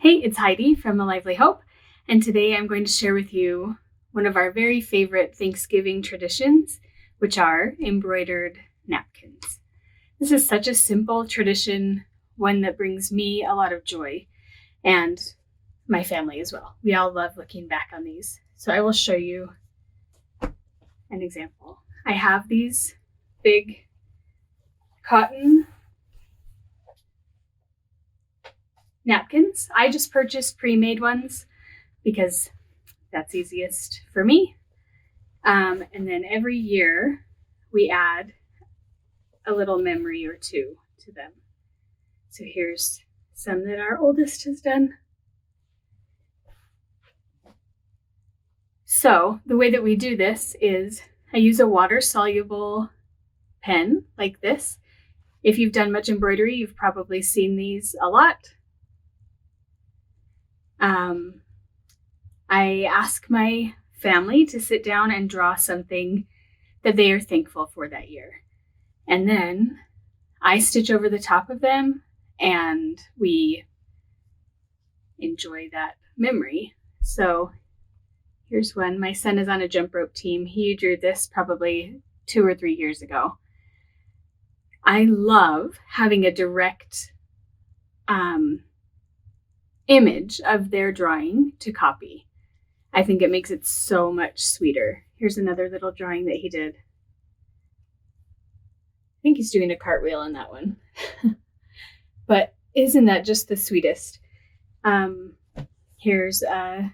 Hey, it's Heidi from A Lively Hope, and today I'm going to share with you one of our very favorite Thanksgiving traditions, which are embroidered napkins. This is such a simple tradition, one that brings me a lot of joy, and my family as well. We all love looking back on these. So I will show you an example. I have these big cotton napkins. I just purchased pre-made ones because that's easiest for me. And then every year we add a little memory or two to them. So here's some that our oldest has done. So the way that we do this is I use a water-soluble pen like this. If you've done much embroidery, you've probably seen these a lot. I ask my family to sit down and draw something that they are thankful for that year. And then I stitch over the top of them and we enjoy that memory. So here's one. My son is on a jump rope team. He drew this probably 2 or 3 years ago. I love having a direct image of their drawing to copy. I think it makes it so much sweeter. Here's another little drawing that he did. I think he's doing a cartwheel on that one. But isn't that just the sweetest? Here's a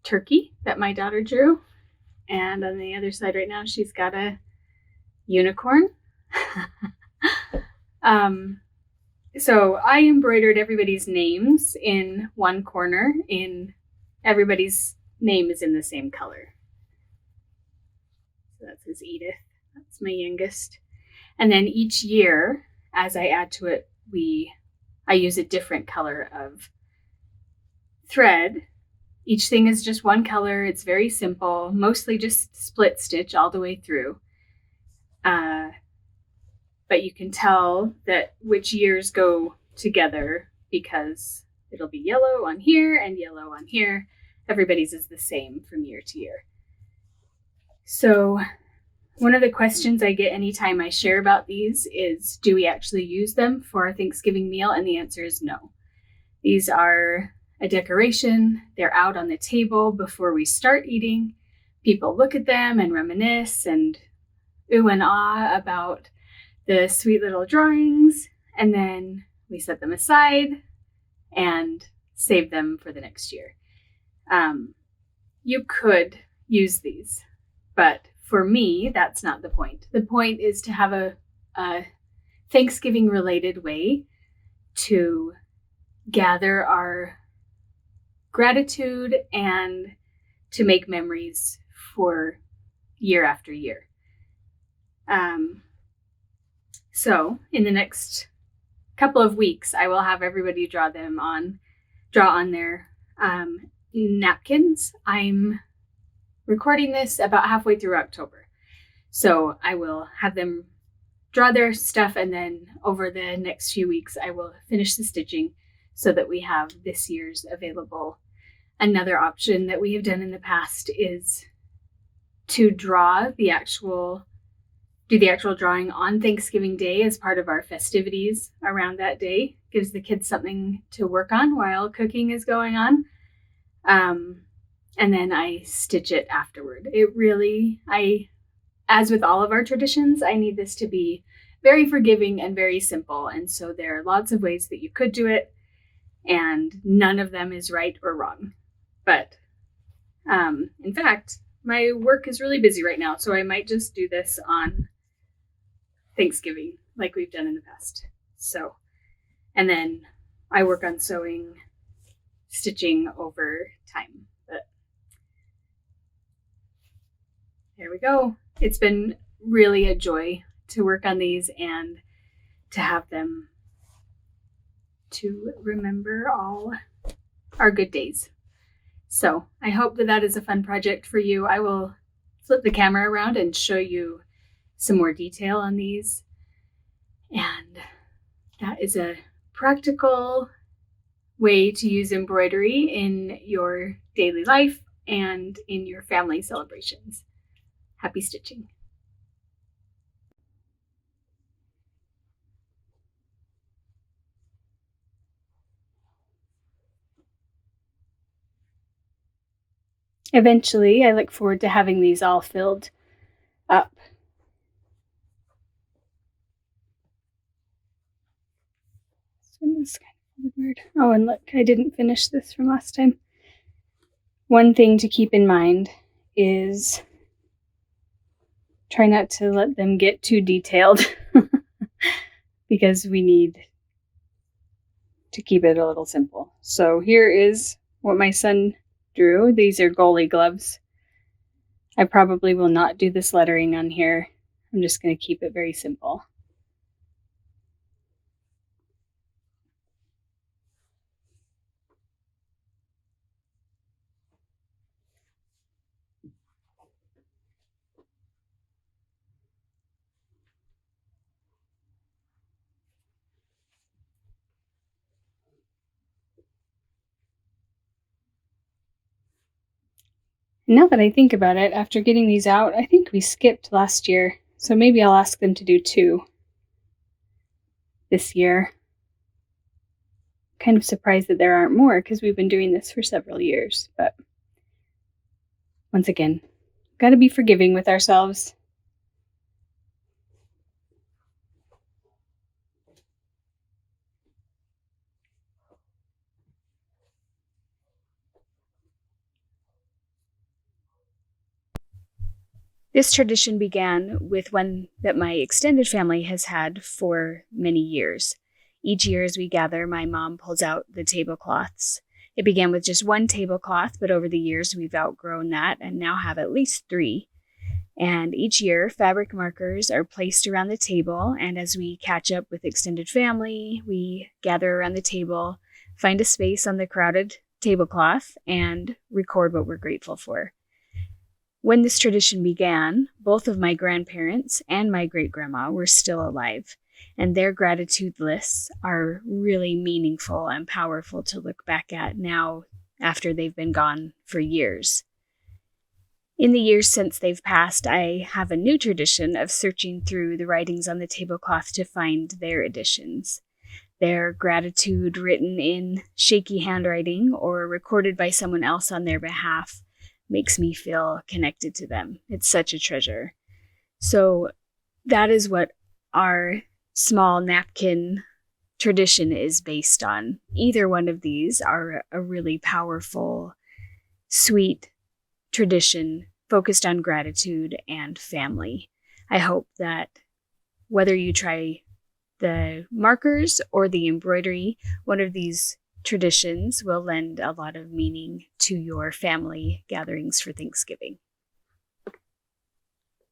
turkey that my daughter drew. And on the other side right now, she's got a unicorn. So I embroidered everybody's names in one corner. Everybody's name is in the same color. So that says Edith. That's my youngest. And then each year, as I add to it, I use a different color of thread. Each thing is just one color. It's very simple, mostly just split stitch all the way through. But you can tell that which years go together because it'll be yellow on here and yellow on here. Everybody's is the same from year to year. So one of the questions I get anytime I share about these is, do we actually use them for our Thanksgiving meal? And the answer is no. These are a decoration. They're out on the table before we start eating. People look at them and reminisce and ooh and ah about the sweet little drawings, and then we set them aside and save them for the next year. You could use these, but for me, that's not the point. The point is to have a Thanksgiving-related way to gather our gratitude and to make memories for year after year. So in the next couple of weeks, I will have everybody draw on their napkins. I'm recording this about halfway through October. So I will have them draw their stuff, and then over the next few weeks, I will finish the stitching so that we have this year's available. Another option that we have done in the past is to do the actual drawing on Thanksgiving Day as part of our festivities around that day. Gives the kids something to work on while cooking is going on. And then I stitch it afterward. As with all of our traditions, I need this to be very forgiving and very simple. And so there are lots of ways that you could do it, and none of them is right or wrong. But in fact, my work is really busy right now, so I might just do this on Thanksgiving like we've done in the past. So, and then I work on sewing, stitching over time. But there we go. It's been really a joy to work on these and to have them to remember all our good days. So I hope that is a fun project for you. I will flip the camera around and show you some more detail on these. And that is a practical way to use embroidery in your daily life and in your family celebrations. Happy stitching. Eventually, I look forward to having these all filled up. This one is kind of weird. Oh, and look, I didn't finish this from last time. One thing to keep in mind is try not to let them get too detailed because we need to keep it a little simple. So here is what my son drew. These are goalie gloves. I probably will not do this lettering on here. I'm just going to keep it very simple. Now that I think about it, after getting these out, I think we skipped last year. So maybe I'll ask them to do 2 this year. Kind of surprised that there aren't more because we've been doing this for several years. But once again, gotta be forgiving with ourselves. This tradition began with one that my extended family has had for many years. Each year as we gather, my mom pulls out the tablecloths. It began with just 1 tablecloth, but over the years we've outgrown that and now have at least 3. And each year, fabric markers are placed around the table, and as we catch up with extended family, we gather around the table, find a space on the crowded tablecloth, and record what we're grateful for. When this tradition began, both of my grandparents and my great-grandma were still alive, and their gratitude lists are really meaningful and powerful to look back at now after they've been gone for years. In the years since they've passed, I have a new tradition of searching through the writings on the tablecloth to find their additions. Their gratitude written in shaky handwriting or recorded by someone else on their behalf makes me feel connected to them. It's such a treasure. So that is what our small napkin tradition is based on. Either one of these are a really powerful, sweet tradition focused on gratitude and family. I hope that whether you try the markers or the embroidery, one of these traditions will lend a lot of meaning to your family gatherings for Thanksgiving.